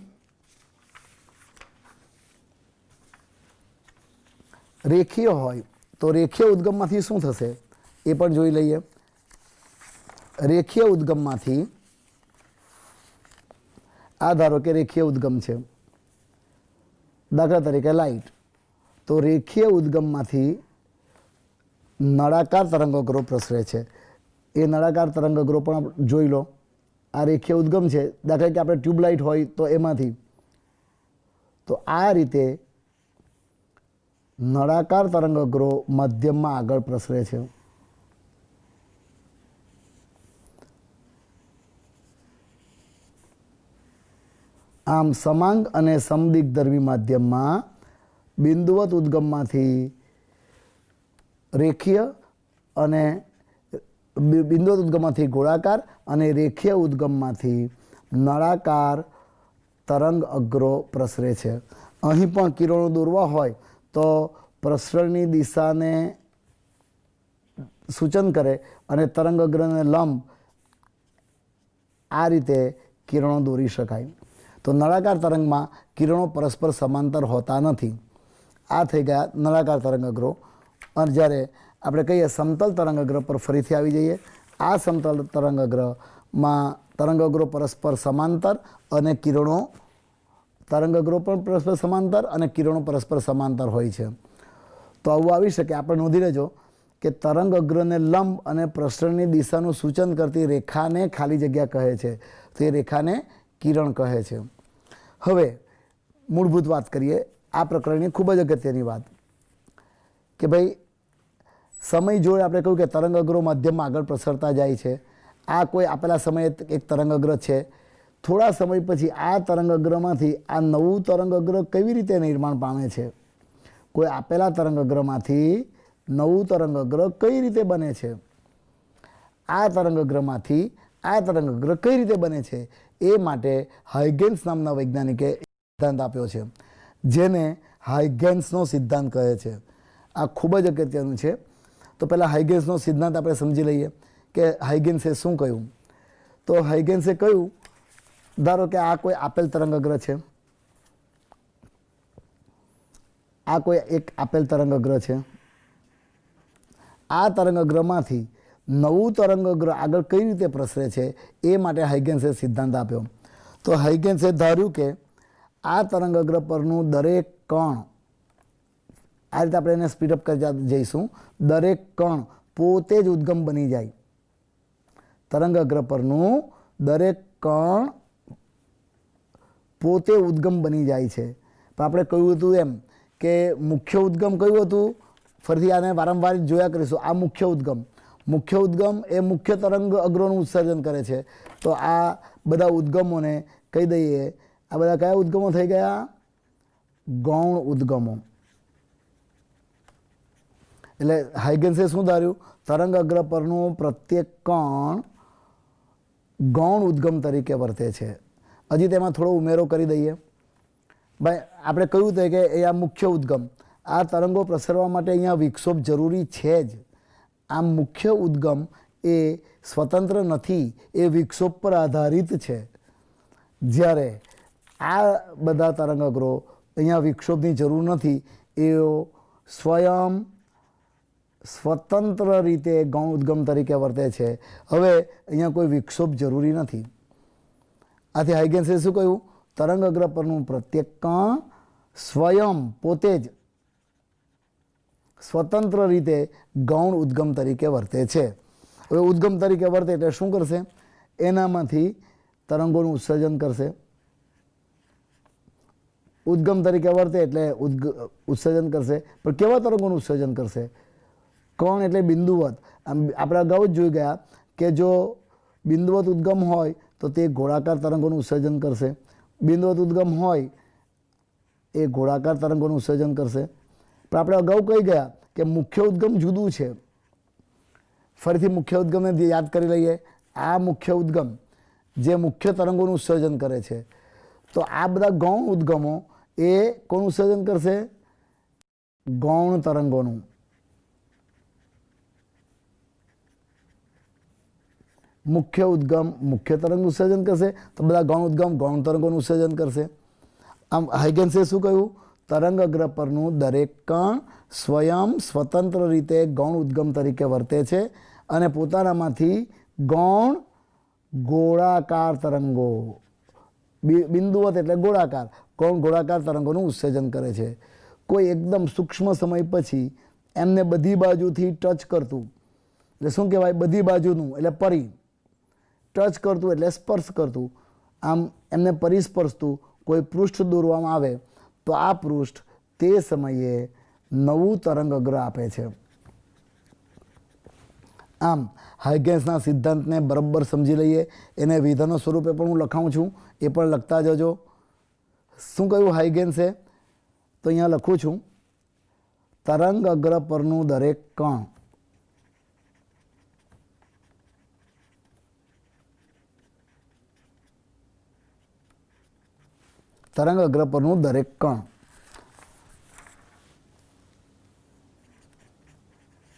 रेखीय होय तो रेखीय उद्गम मांथी शुं थशे ए पण जोई लईए। रेखीय उद्गम मांथी आ धारो के रेखीय उद्गम छे, दाखला तरीके लाइट, तो रेखीय उद्गम मांथी नळाकार तरंगअग्रो प्रसरे छे। ए नळाकार तरंगअग्रो पण जोई लो। आ रेखीय उद्गम छे, दाखला के आपणे ट्यूबलाइट होय तो एमांथी, तो आ रीते नळाकार तरंगअग्रो मध्यम में आगळ प्रसरे छे। आम समांग अने समदिग्धर्मी माध्यम में बिंदुवत उद्गम मांथी रेखीय अने बिंदुवत उद्गम मांथी गोळाकार अने रेखीय उद्गम मांथी नळाकार तरंगअग्रो प्रसरे छे। अहीं पण किरणो दौरवा होय तो प्रसरणनी दिशा ने सूचन करे अने तरंगअग्र ने लंब आ रीते किरणों दौरी शकाय। तो नळाकार तरंग में किरणों परस्पर समांतर होता नहीं। आ थई गया नळाकार तरंगअग्रो। अने ज्यारे आपणे कहीए समतल तरंगअग्र पर फरीथी आवी जईए। आ समतल तरंगअग्र में तरंगअग्रो परस्पर समांतर अने किरणों तरंगअग्रो पण परस्पर समांतर अने किरणों परस्पर समांतर होय छे। तो आवुं आवी शके। आपणे नोंधी लेजो के तरंगअग्र ने लंब अने प्रसरणनी दिशानुं सूचन करती रेखा ने खाली जग्या कहे छे, तो ए रेखा ने किरण कहे छे। हवे मूलभूत बात करिए आ प्रकरणनी खूब ज अगत्यनी बात के भाई समय जोड़े आपणे कह्युं के तरंगअग्रो मध्यम में आगळ प्रसरता जाय छे। आ कोई आपेला समये एक तरंगअग्र छे, थोड़ा समय पछी आ तरंगअग्रमांथी आ नवुं तरंगअग्र केवी रीते निर्माण पामे छे। कोई आपेला तरंगअग्रमांथी नवुं तरंगअग्र कई रीते बने छे। आ तरंगअग्रमांथी आ तरंगअग्र कई रीते बने छे ए माटे हाइगेन्स नामना वैज्ञानिके सिद्धांत आप्यो छे, जेने हाइगेन्सनो सिद्धांत कहे छे। आ खूब ज अगत्यनुं छे। तो पहला हाइगेन्सनो सिद्धांत आपणे समजी लईए के हाइगेन्से शुं कह्युं। तो हाइगेन्से कह्युं, धारो के आ कोई आपेल तरंगअग्र छे, आ कोई एक आपेल तरंगअग्र छे। आ तरंगअग्रमांथी नवुं तरंगअग्र आगळ कई रीते प्रसरे छे ए माटे हाइगेन्से सिद्धांत आप्यो। तो हाइगेन्से धार्युं के आ तरंगअग्र परनुं दरेक कण, आ रीते आपणे एने स्पीडअप करता जईशुं, दरेक कण पोते ज उद्गम बनी जाय। तरंगअग्र परनुं दरेक कण पोते उद्गम बनी जाय छे। पण आपणे कह्युं हतुं एम के मुख्य उद्गम कयुं हतुं, फरीथी आने वारंवार जोया करीशुं। आ मुख्य उद्गम ए मुख्य तरंगअग्रोनुं उत्सर्जन करे छे। तो आ बधा उद्गमोने कही दईए, आ बधा कया उद्गमो थई गया? गौण उद्गमो। એટલે હાઇગેન્સે શું ધાર્યું? તરંગ અગ્ર પરનું પ્રત્યેક કણ ગૌણ ઉદ્ગમ તરીકે વર્તે છે. હજી તેમાં થોડો ઉમેરો કરી દઈએ. ભાઈ આપણે કહ્યું હતું કે એ આ મુખ્ય ઉદ્ગમ, આ તરંગો પ્રસરવા માટે અહીંયા વિક્ષોભ જરૂરી છે જ. આ મુખ્ય ઉદ્ગમ એ સ્વતંત્ર નથી, એ વિક્ષોભ પર આધારિત છે. જ્યારે આ બધા તરંગઅગ્રો અહીંયા વિક્ષોભની જરૂર નથી, એઓ સ્વયં સ્વતંત્ર રીતે ગૌણ ઉદ્ગમ તરીકે વર્તે છે. હવે અહીંયા કોઈ વિક્ષોભ જરૂરી નથી. આથી હાઇગેન્સે શું કહ્યું? તરંગ અગ્ર પરનું પ્રત્યેક કણ સ્વયં પોતે જ સ્વતંત્ર રીતે ગૌણ ઉદ્ગમ તરીકે વર્તે છે. હવે ઉદ્ગમ તરીકે વર્તે એટલે શું કરશે? એનામાંથી તરંગોનું ઉત્સર્જન કરશે. ઉદ્ગમ તરીકે વર્તે એટલે ઉત્સર્જન કરશે, પણ કેવા તરંગોનું ઉત્સર્જન કરશે? કણ એટલે બિંદુવત. આપણે અગાઉ જ જોઈ ગયા કે જો બિંદુવત ઉદ્ગમ હોય તો તે ગોળાકાર તરંગોનું ઉત્સર્જન કરશે. બિંદુવત ઉદ્ગમ હોય એ ગોળાકાર તરંગોનું ઉત્સર્જન કરશે. પણ આપણે અગાઉ કહી ગયા કે મુખ્ય ઉદ્ગમ જુદું છે. ફરીથી મુખ્ય ઉદ્ગમને યાદ કરી લઈએ. આ મુખ્ય ઉદ્ગમ જે મુખ્ય તરંગોનું ઉત્સર્જન કરે છે, તો આ બધા ગૌણ ઉદ્ગમો એ કોનું ઉત્સર્જન કરશે? ગૌણ તરંગોનું. મુખ્ય ઉદ્ગમ મુખ્ય તરંગ ઉત્સર્જન કરશે, તો બધા ગૌણ ઉદ્ગમ ગૌણ તરંગોનું ઉત્સર્જન કરશે. આમ હાઇગેન્સે શું કહ્યું? તરંગ અગ્ર પરનું દરેક કણ સ્વયં સ્વતંત્ર રીતે ગૌણ ઉદ્ગમ તરીકે વર્તે છે અને પોતાનામાંથી ગૌણ ગોળાકાર તરંગો, બિંદુવત એટલે ગોળાકાર, ગૌણ ગોળાકાર તરંગોનું ઉત્સર્જન કરે છે. કોઈ એકદમ સૂક્ષ્મ સમય પછી એમને બધી બાજુથી ટચ કરતું, એટલે શું કહેવાય? બધી બાજુનું એટલે પરી, ટચ કરતું એટલે સ્પર્શ કરતું, આમ એમને પરિસ્પર્શતું કોઈ પૃષ્ઠ દોરવામાં આવે તો આ પૃષ્ઠ તે સમયે નવું તરંગ અગ્ર આપે છે. આમ હાઇગેન્સના સિદ્ધાંતને બરાબર સમજી લઈએ. એને વિધાનો સ્વરૂપે પણ હું લખાવું છું, એ પણ લખતા જજો. શું કહ્યું હાઇગેન્સે? તો અહીંયા લખું છું, તરંગ અગ્ર પરનું દરેક કણ તરંગ અગ્ર પરનું દરેક કણ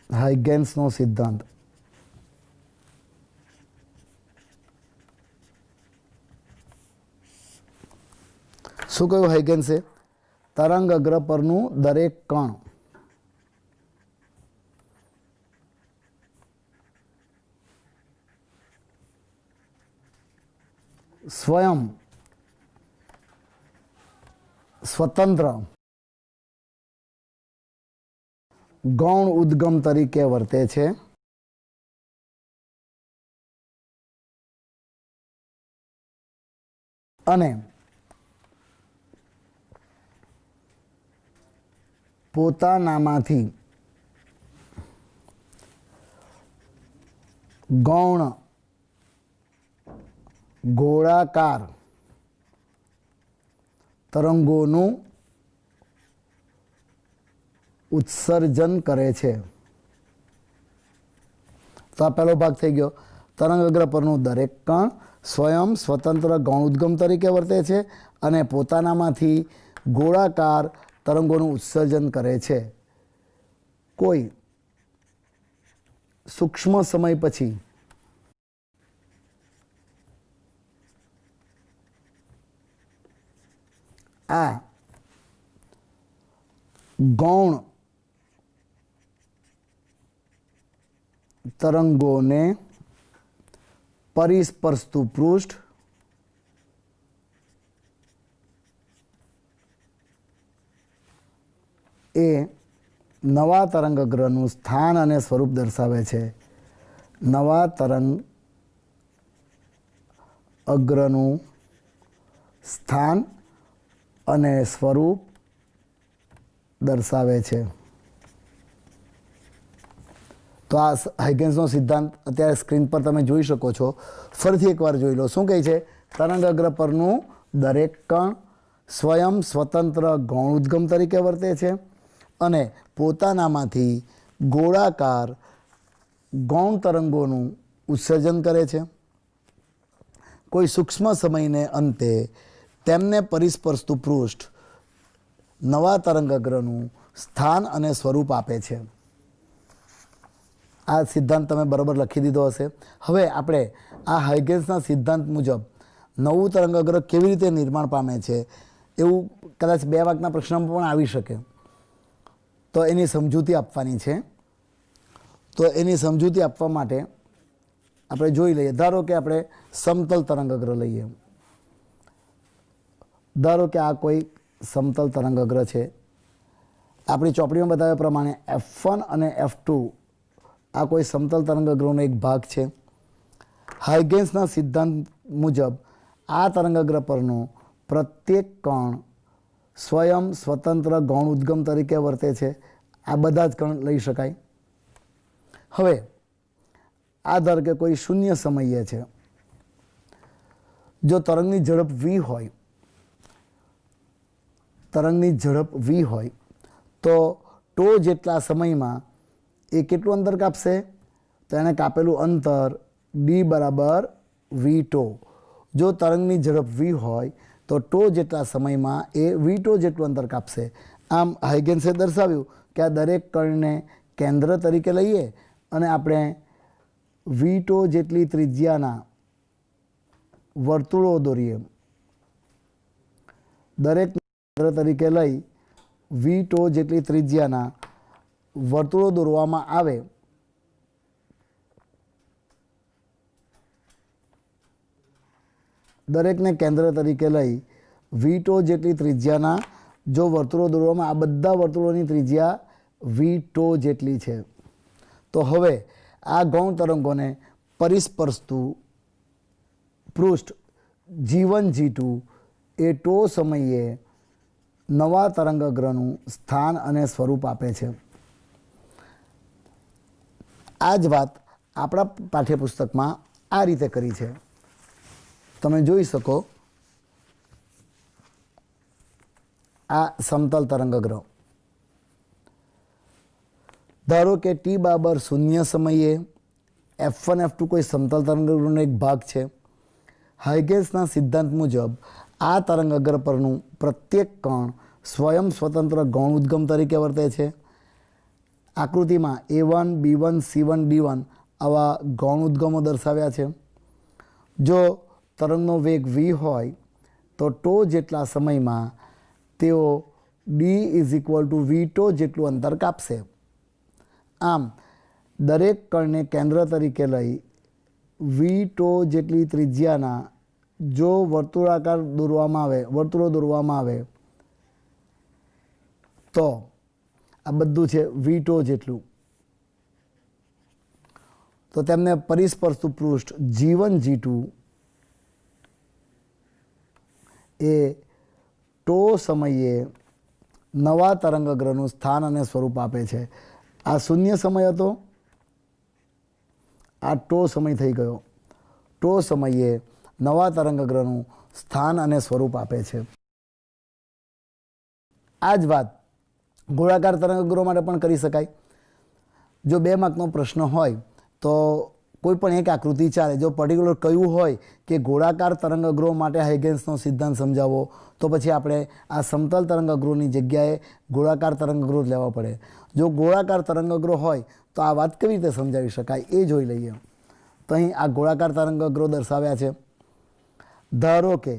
હાઇગેન્સનો સિદ્ધાંત. શું કહ્યું હાઇગેન્સે? તરંગ અગ્ર પરનું દરેક કણ સ્વયં સ્વતંત્ર ગૌણ ઉદ્ગમ તરીકે વર્તે છે અને પોતાનામાંથી ગૌણ ગોળાકાર તરંગોનું ઉત્સર્જન કરે છે. તો આ પહેલો ભાગ થઈ ગયો. તરંગ અગ્ર પરનું દરેક કણ સ્વયં સ્વતંત્ર ગૌણ ઉદ્ગમ તરીકે વર્તે છે અને પોતાનામાંથી ગોળાકાર તરંગોનું ઉત્સર્જન કરે છે. કોઈ સૂક્ષ્મ સમય પછી આ ગૌણ તરંગોને પરિસ્પર્શતું પૃષ્ઠ એ નવા તરંગ અગ્રનું સ્થાન અને સ્વરૂપ દર્શાવે છે. નવા તરંગ અગ્રનું સ્થાન અને સ્વરૂપ દર્શાવે છે. તો આ હાઇગેન્સનો સિદ્ધાંત અત્યારે સ્ક્રીન પર તમે જોઈ શકો છો. ફરીથી એકવાર જોઈ લો. શું કહે છે? તરંગ અગ્ર પરનું દરેક કણ સ્વયં સ્વતંત્ર ગૌણ ઉદ્ગમ તરીકે વર્તે છે અને પોતાનામાંથી ગોળાકાર ગૌણ તરંગોનું ઉત્સર્જન કરે છે. કોઈ સૂક્ષ્મ સમયને અંતે તેમને પરિસ્પર્શતું પૃષ્ઠ નવા તરંગગ્રહનું સ્થાન અને સ્વરૂપ આપે છે. આ સિદ્ધાંત તમે બરાબર લખી દીધો હશે. હવે આપણે આ હાઇગેન્સના સિદ્ધાંત મુજબ નવું તરંગગ્રહ કેવી રીતે નિર્માણ પામે છે એવું કદાચ 2 વાક્યના પ્રશ્નમાં પણ આવી શકે. તો એની સમજૂતી આપવાની છે. તો એની સમજૂતી આપવા માટે આપણે જોઈ લઈએ. ધારો કે આપણે સમતલ તરંગગ્રહ લઈએ. ધારો કે આ કોઈ સમતલ તરંગગ્રહ છે. આપણી ચોપડીમાં બતાવ્યા પ્રમાણે F1 અને F2 આ કોઈ સમતલ તરંગગ્રહનો એક ભાગ છે. હાઇગેન્સના સિદ્ધાંત મુજબ આ તરંગગ્રહ પરનો પ્રત્યેક કણ સ્વયં સ્વતંત્ર ગૌણ ઉદ્ગમ તરીકે વર્તે છે. આ બધા જ કણ લઈ શકાય. હવે આ ધારો કે કોઈ શૂન્ય સમયે છે. જો તરંગની ઝડપ v હોય, તરંગની ઝડપ v હોય તો ટો જેટલા સમયમાં એ કેટલું અંતર કાપશે? તો એણે કાપેલું અંતર d બરાબર v ટો. જો તરંગની ઝડપ v હોય તો ટો જેટલા સમયમાં એ v ટો જેટલું અંતર કાપશે. આમ હાઇગેન્સે દર્શાવ્યું કે આ દરેક કણને કેન્દ્ર તરીકે લઈએ અને આપણે v ટો જેટલી ત્રિજ્યાના વર્તુળો દોરીએ. દરેક કેન્દ્ર તરીકે લઈ v ટો જેટલી ત્રિજ્યાના વર્તુળો દોરવામાં આવે દરેકને કેન્દ્ર તરીકે લઈ v ટો જેટલી ત્રિજ્યાના જો વર્તુળો દોરવામાં આ બધા વર્તુળોની ત્રિજ્યા v ટો જેટલી છે. તો હવે આ ગૌણ તરંગોને પરિસ્પર્શતું પૃષ્ઠ G1 G2 એ ટો સમયે નવા તરંગગ્રહનું સ્થાન અને સ્વરૂપ આપે છે. આ જ વાત આપણા પાઠ્યપુસ્તકમાં આ રીતે કરી છે. તમે જોઈ શકો આ સમતલ તરંગગ્રહ. ધારો કે t બરાબર 0 સમયે F1 F2 કોઈ સમતલ તરંગગ્રહનો એક ભાગ છે. હાઇગેન્સના સિદ્ધાંત મુજબ આ તરંગગ્રહ પરનું પ્રત્યેક કણ સ્વયં સ્વતંત્ર ગૌણ ઉદ્ગમ તરીકે વર્તે છે. આકૃતિમાં A1 B1 C1 D1 આવા ગૌણ ઉદ્ગમો દર્શાવ્યા છે. જો તરંગનો વેગ v હોય તો ટો જેટલા સમયમાં તેઓ d = v ટો જેટલું અંતર કાપશે. આમ દરેક કણને કેન્દ્ર તરીકે લઈ v ટો જેટલી ત્રિજ્યાના જો વર્તુળો દોરવામાં આવે તો આ બધું છે v ટો જેટલું. તો તેમને પરિસ્પર્શતું પૃષ્ઠ G1 G2 એ ટો સમયે નવા તરંગગ્રહનું સ્થાન અને સ્વરૂપ આપે છે. આ શૂન્ય સમય હતો, આ ટો સમય થઈ ગયો. ટો સમયે નવા તરંગગ્રહનું સ્થાન અને સ્વરૂપ આપે છે. આ જ વાત ગોળાકાર તરંગગ્રહો માટે પણ કરી શકાય. જો 2 માર્કનો પ્રશ્ન હોય તો કોઈ પણ એક આકૃતિ ચાલે. જો પર્ટિક્યુલર કયું હોય કે ગોળાકાર તરંગગ્રહો માટે હાઇગેન્સનો સિદ્ધાંત સમજાવો તો પછી આપણે આ સમતલ તરંગગ્રહોની જગ્યાએ ગોળાકાર તરંગગ્રહો જ લેવા પડે. જો ગોળાકાર તરંગગ્રહ હોય તો આ વાત કેવી રીતે સમજાવી શકાય એ જોઈ લઈએ. તો અહીં આ ગોળાકાર તરંગગ્રહો દર્શાવ્યા છે. ધારો કે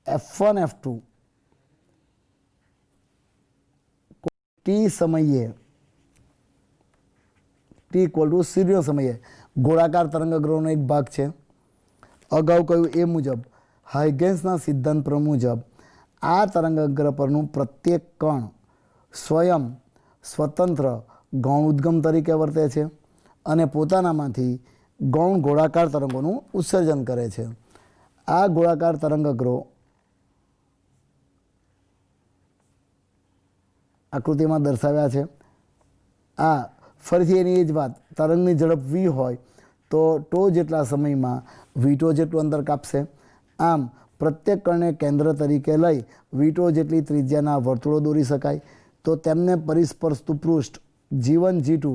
F1 F2 t સમયે t = 0 સમયે ગોળાકાર તરંગગ્રહોનો એક ભાગ છે. અગાઉ કહ્યું એ મુજબ હાઇગેન્સના સિદ્ધાંત મુજબ આ તરંગગ્રહ પરનું પ્રત્યેક કણ સ્વયં સ્વતંત્ર ગૌણ ઉદ્ગમ તરીકે વર્તે છે અને પોતાનામાંથી ગૌણ ગોળાકાર તરંગોનું ઉત્સર્જન કરે છે. આ ગોળાકાર તરંગગ્રહો આકૃતિમાં દર્શાવ્યા છે. આ ફરીથી એની એ જ વાત, તરંગની ઝડપ v હોય તો ટો જેટલા સમયમાં v ટો જેટલું અંતર કાપશે. આમ પ્રત્યેક કણને કેન્દ્ર તરીકે લઈ v ટો જેટલી ત્રિજ્યાના વર્તુળો દોરી શકાય. તો તેમને પરિસ્પર્શતું પૃષ્ઠ G1 G2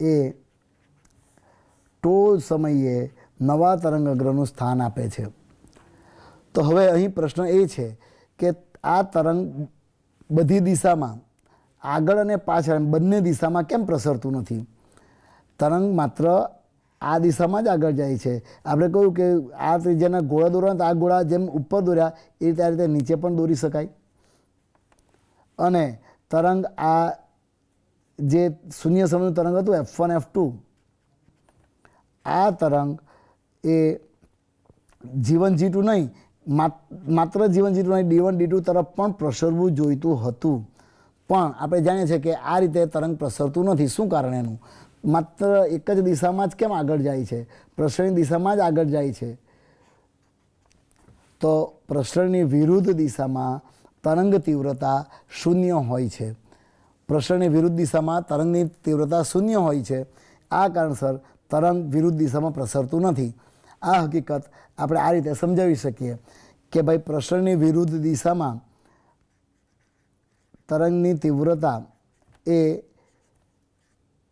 એ ટોચ સમયે નવા તરંગઅગ્રનું સ્થાન આપે છે। તો હવે અહીં પ્રશ્ન એ છે કે આ તરંગ બધી દિશામાં આગળ અને પાછળ બંને દિશામાં કેમ પ્રસરતું નથી? તરંગ માત્ર આ દિશામાં જ આગળ જાય છે। આપણે કહ્યું કે આ ત્રિજ્યાના ગોળા દોરવા તો આ ગોળા જેમ ઉપર દોર્યા એ રીતે આ રીતે નીચે પણ દોરી શકાય। અને તરંગ આ જે શૂન્ય સમયનું તરંગ હતું F1 F2, આ તરંગ એ G1 G2 નહીં, માત્ર G1 G2 નહીં, D1 D2 તરફ પણ પ્રસરવું જોઈતું હતું, પણ આપણે જાણીએ છીએ કે આ રીતે તરંગ પ્રસરતું નથી। શું કારણ એનું? માત્ર એક જ દિશામાં જ કેમ આગળ જાય છે? પ્રસરણની દિશામાં જ આગળ જાય છે। તો પ્રસરણની વિરુદ્ધ દિશામાં તરંગ તીવ્રતા શૂન્ય હોય છે। પ્રસરણની વિરુદ્ધ દિશામાં તરંગની તીવ્રતા શૂન્ય હોય છે। આ કારણસર તરંગ વિરુદ્ધ દિશામાં પ્રસરતું નથી। આ હકીકત આપણે આ રીતે સમજાવી શકીએ કે ભાઈ પ્રસરણની વિરુદ્ધ દિશામાં તરંગની તીવ્રતા એ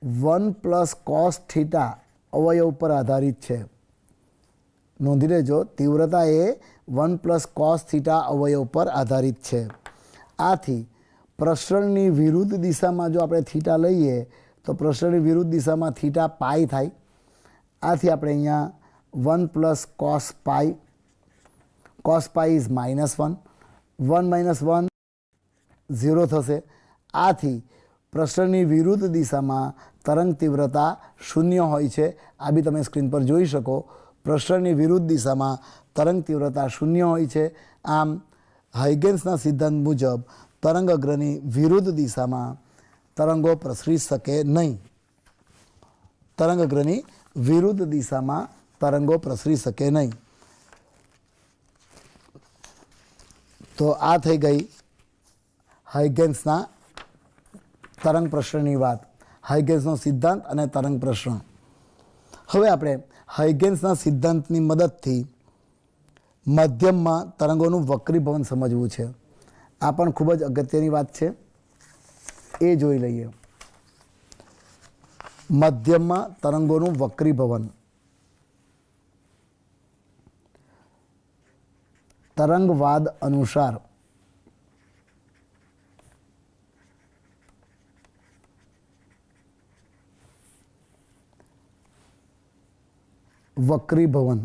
1 + cos θ અવયવ પર આધારિત છે। નોંધી લેજો, તીવ્રતા એ 1 + cos θ અવયવ પર આધારિત છે। આથી પ્રસરણની વિરુદ્ધ દિશામાં જો આપણે થીટા લઈએ તો પ્રસરણની વિરુદ્ધ દિશામાં થીટા પાઈ થાય। આથી આપણે અહીંયા 1 + cos pi, cos pi is -1, 1 - 1 0 થશે। આથી પ્રસરણની વિરુદ્ધ દિશામાં તરંગ તીવ્રતા શૂન્ય હોય છે। આ બી તમે સ્ક્રીન પર જોઈ શકો, પ્રસરણની વિરુદ્ધ દિશામાં તરંગ તીવ્રતા શૂન્ય હોય છે। આમ હાઇગેન્સના સિદ્ધાંત મુજબ તરંગઅગ્રની વિરુદ્ધ દિશામાં તરંગો પ્રસરી શકે નહીં। તરંગઅગ્રની વિરુદ્ધ દિશામાં તરંગો પ્રસરી શકે નહીં। તો આ થઈ ગઈ હાઇગેન્સના તરંગ પ્રસરણની વાત, હાઇગેન્સનો સિદ્ધાંત અને તરંગ પ્રસરણ। હવે આપણે હાઇગેન્સના સિદ્ધાંતની મદદથી મધ્યમમાં તરંગોનું વક્રીભવન સમજવું છે। આ પણ ખૂબ જ અગત્યની વાત છે, એ જોઈ લઈએ। મધ્યમમાં તરંગોનું વક્રીભવન। તરંગવાદ અનુસાર વક્રીભવન,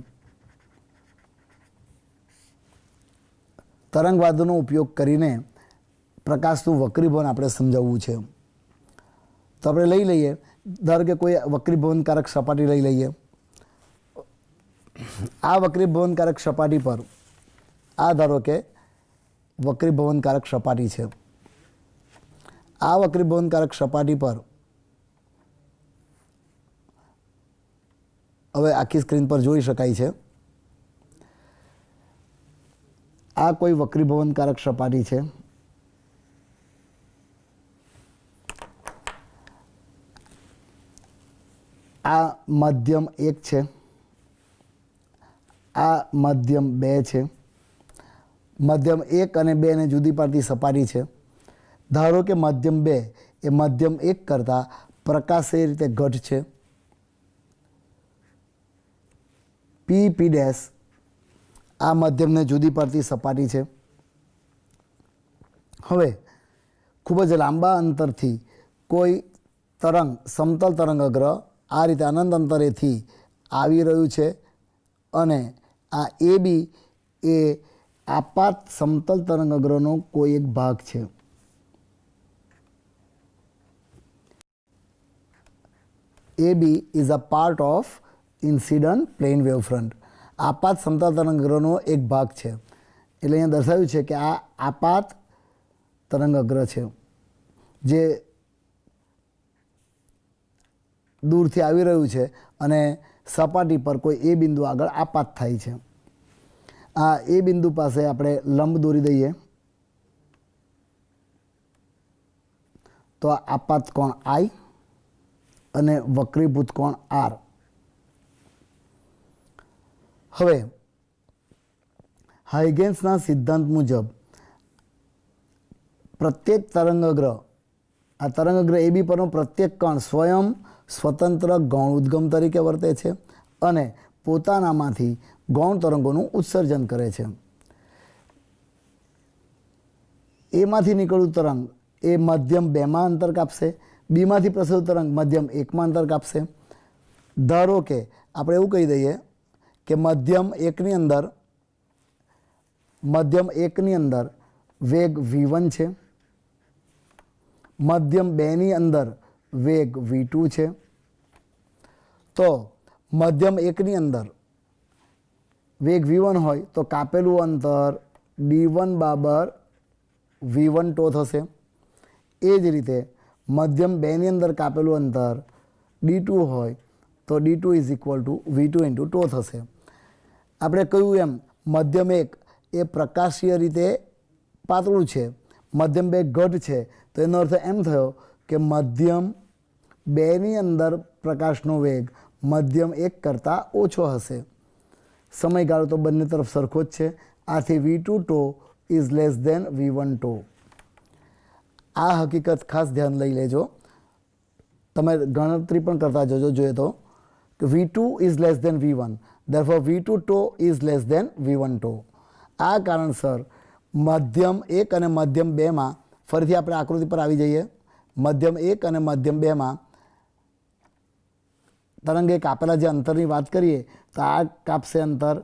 તરંગવાદનો ઉપયોગ કરીને પ્રકાશનું વક્રીભવન આપણે સમજાવવું છે। તો આપણે લઈ લઈએ, ધારો કે કોઈ વક્રીભવનકારક સપાટી લઈ લઈએ। આ વક્રીભવનકારક સપાટી પર, આ ધારો કે વક્રીભવનકારક સપાટી છે। આ વક્રીભવનકારક સપાટી પર હવે આખી સ્ક્રીન પર જોઈ શકાય છે, આ કોઈ વક્રીભવનકારક સપાટી છે। આ મધ્યમ 1 છે, આ મધ્યમ 2 છે। મધ્યમ 1 અને 2 ને જુદી પાડતી સપાટી છે। ધારો કે મધ્યમ 2 એ મધ્યમ 1 કરતાં પ્રકાશ એ રીતે ઘટ છે। પી પી ડેશ આ મધ્યમને જુદી પડતી સપાટી છે। હવે ખૂબ જ લાંબા અંતરથી કોઈ તરંગ, સમતલ તરંગઅગ્ર આ રીતે અનંત અંતરેથી આવી રહ્યું છે અને આ એ બી એ આપાત સમતલ તરંગઅગ્રનો કોઈ એક ભાગ છે। AB is a part of incident plane wavefront. આપાત સમતલ તરંગઅગ્રનો એક ભાગ છે। એટલે અહીંયા દર્શાવ્યું છે કે આ આપાત તરંગઅગ્ર છે જે દૂરથી આવી રહ્યું છે અને સપાટી પર કોઈ એ બિંદુ આગળ આપાત થાય છે। આ એ બિંદુ પાસે આપણે લંબ દોરી દઈએ તો આ આપાત કોણ I અને વક્રીભૂત કોણ R। હવે હાઇગેન્સના સિદ્ધાંત મુજબ प्रत्येक तरंगग्रह आ तरंगग्रह ए बी परनो प्रत्येक कण स्वयं स्वतंत्र गौण उद्गम तरीके वर्ते छे अने पोतानामांथी गौण तरंगोनुं उत्सर्जन करे छे। ए मांथी निकळતું तरंग ए मध्यम 2 માં अंतर कापशे, बी मांथी प्रसरતું तरंग मध्यम 1 માં अंतर कापशे। धारो के आपणे एवुं कही दईए कि मध्यम 1 ની अंदर वेग v1 छे, मध्यम 2 ની अंदर वेग v2 छे। तो मध्यम 1 ની अंदर वेग v1 होय तो कापेलुं अंतर d1 बराबर v1 टो थशे। ए ज रीते मध्यम 2 ની अंदर कापेलुं अंतर d2 होय तो d2 is equal to v2 into टो थशे। आपणे कह्युं एम मध्यम 1 ए प्रकाशीय रीते पातळुं छे, मध्यम 2 घट छे, तो एनो अर्थ एम थयो कि मध्यम 2 ની अंदर प्रकाशनो वेग मध्यम 1 करता ओछो हशे। समयगाळो तो बंने तरफ सरखो ज छे, आथी v2 टो इज लेस देन v1 टो। आ हकीकत खास ध्यान लई लेजो, तमे गणतरी पण करता जजो जोईए तो v2 is less than v1, therefore v2 टो इज लेस देन v1 टो। आ कारणसर मध्यम 1 અને મધ્યમ 2 માં ફરીથી આપણે આકૃતિ પર આવી જઈએ। મધ્યમ 1 અને મધ્યમ 2 માં તરંગે કાપેલા જે અંતરની વાત કરીએ તો આ કાપશે અંતર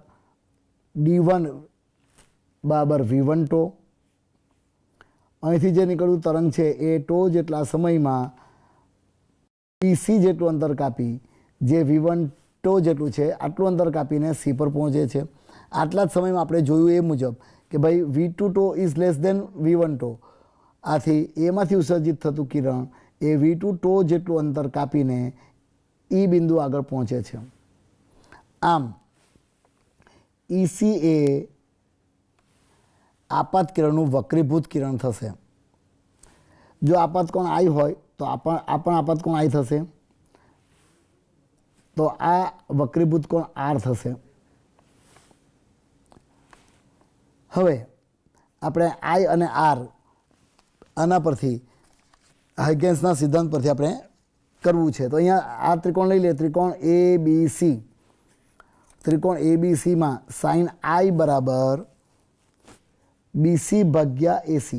d1 બરાબર v1 ટો। અહીંથી જે નીકળ્યું તરંગ છે એ ટો જેટલા સમયમાં pc જેટલું અંતર કાપી જે v1 ટો જેટલું છે આટલું અંતર કાપીને c પર પહોંચે છે। આટલા જ સમયમાં આપણે જોયું એ મુજબ કે ભાઈ v2 toe is less than v1 ટો, આથી એમાંથી ઉત્સર્જિત થતું કિરણ એ v2 ટો જેટલું અંતર કાપીને ई बिंदु આગળ પહોંચે છે। આમ EC એ આપાત કિરણનું વક્રીભૂત કિરણ થશે। જો આપાત કોણ I હોય તો આપણ આપાત કોણ I થશે, તો આ વક્રીભૂત કોણ R થશે। હવે આપણે I અને R આના પરથી હાઇગેન્સના સિદ્ધાંત પરથી આપણે करवू है। तो अँ आ त्रिकोण लई ले, त्रिकोण ABC, त्रिकोण ABC में साइन I बराबर BC भाग्या AC,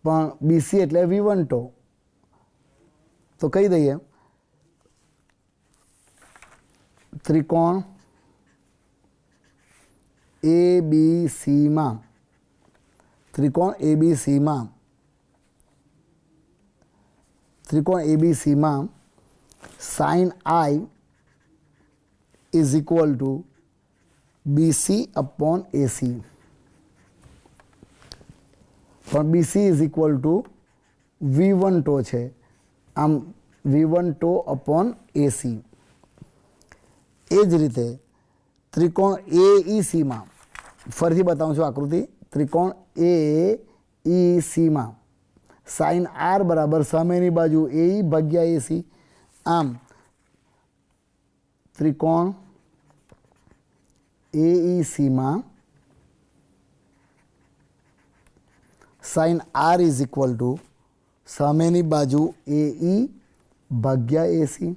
पण BC एटले v1 टो, तो कही दईए त्रिकोण ABC में, त्रिकोण ABC में त्रिकोण ABC में sine I is equal to BC upon AC, पर BC is equal to v1 टो है, आम v1 to upon AC। As रीते त्रिकोण AEC में फरी बताऊँ छूँ आकृति, त्रिकोण AEC में साइन R बराबर सामेनी बाजू AE भाग्या AC। आम त्रिकोण AEC में sine R is equal to सामेनी बाजू AE भाग्या AC,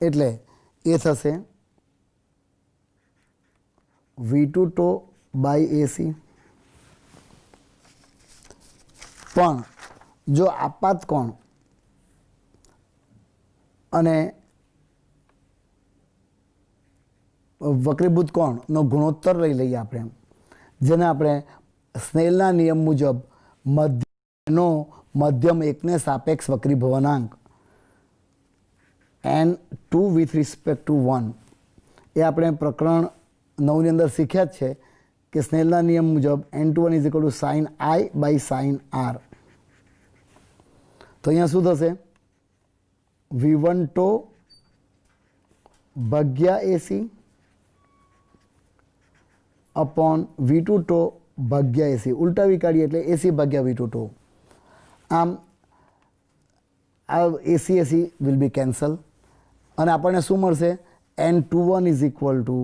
एटले ए थशे v2 टो बाय AC। पण जो आपात कोण अने वक्रीभूत कोणनो गुणोत्तर लई लईए आपणे, जेने आपणे स्नेलना नियम मुजब मध्यम 1 ने सापेक्ष वक्रीभवनांक n2 विथ रिस्पेक्ट टू 1 ए आपणे प्रकरण 9 ની અંદર શીખ્યા જ છે कि स्नेलना नियम मुजब n21 is equal to sine I by sine R। तो अँ शू थे v1 टो भाग्या AC अपॉन v2 टो भाग्या AC, उल्टावी काढ़ीए एटले AC भाग्या v2 टो। आम AC विल बी कैंसल अने आपणे शू मळशे n21 is equal to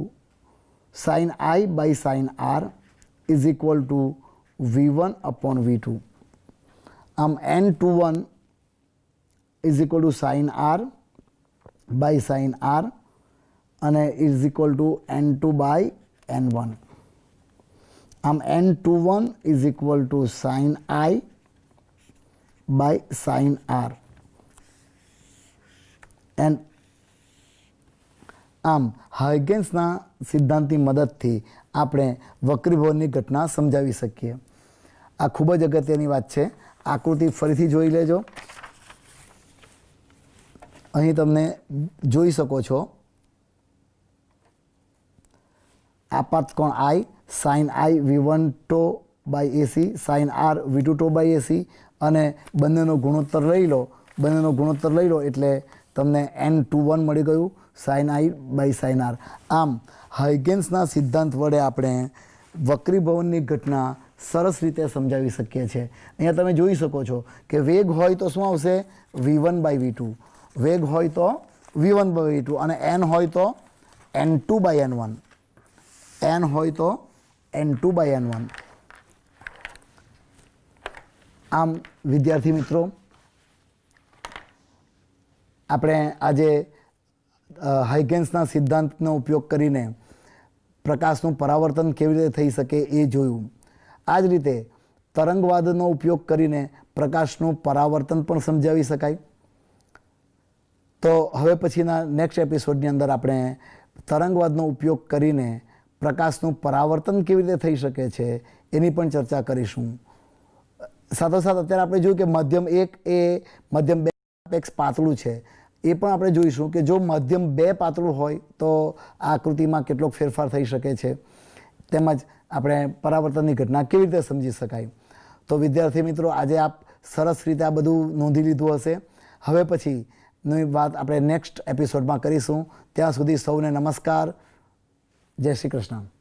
sine I by sine R is equal to V1 upon V2. આમ N21 is equal to sine R by sine R અને is equal two N2 by N1. આમ N21 is equal to sine I by sine R. And આમ હાઇગેન્સના સિદ્ધાંતની મદદથી આપણે વક્રીભવનની ઘટના સમજાવી શકીએ. આ ખૂબ જ અગત્યની વાત છે. આકૃતિ ફરીથી જોઈ લેજો. અહીં તમને જોઈ શકો છો આપાત કોણ આઈ, સાઇન આઈ V1 ટો by AC, sine R V2 ટો બાય AC અને બંનેનો ગુણોત્તર લઈ લો એટલે તમને N21 મળી ગયું sine I by sine R. આમ હાઇગેન્સના સિદ્ધાંત વડે આપણે વક્રીભવનની ઘટના સરસ રીતે સમજાવી શકીએ છીએ. અહીંયા તમે જોઈ શકો છો કે વેગ હોય તો શું આવશે? V1 by V2. વેગ હોય તો V1 બાય V2 અને n હોય તો N2 બાય N1. n હોય તો N2 બાય N1. આમ વિદ્યાર્થી મિત્રો, આપણે આજે હાઇગેન્સના સિદ્ધાંતનો ઉપયોગ કરીને પ્રકાશનું પરાવર્તન કેવી રીતે થઈ શકે એ જોયું. આ જ રીતે તરંગવાદનો ઉપયોગ કરીને પ્રકાશનું પરાવર્તન પણ સમજાવી શકાય. તો હવે પછીના નેક્સ્ટ એપિસોડની અંદર આપણે તરંગવાદનો ઉપયોગ કરીને પ્રકાશનું પરાવર્તન કેવી રીતે થઈ શકે છે એની પણ ચર્ચા કરીશું. સાથોસાથ અત્યારે આપણે જોયું કે મધ્યમ 1 એ મધ્યમ 2 સાપેક્ષ પાતળું છે. એ પણ આપણે જોઈશું કે જો મધ્યમ 2 પાતળું હોય તો આ આકૃતિમાં કેટલોક ફેરફાર થઈ શકે છે, તેમજ આપણે પરાવર્તનની ઘટના કેવી રીતે સમજી શકાય. તો વિદ્યાર્થી મિત્રો, આજે આપ સરસ રીતે આ બધું નોંધી લીધું હશે. હવે પછીની વાત આપણે નેક્સ્ટ એપિસોડમાં કરીશું. ત્યાં સુધી સૌને નમસ્કાર. જય શ્રી કૃષ્ણ.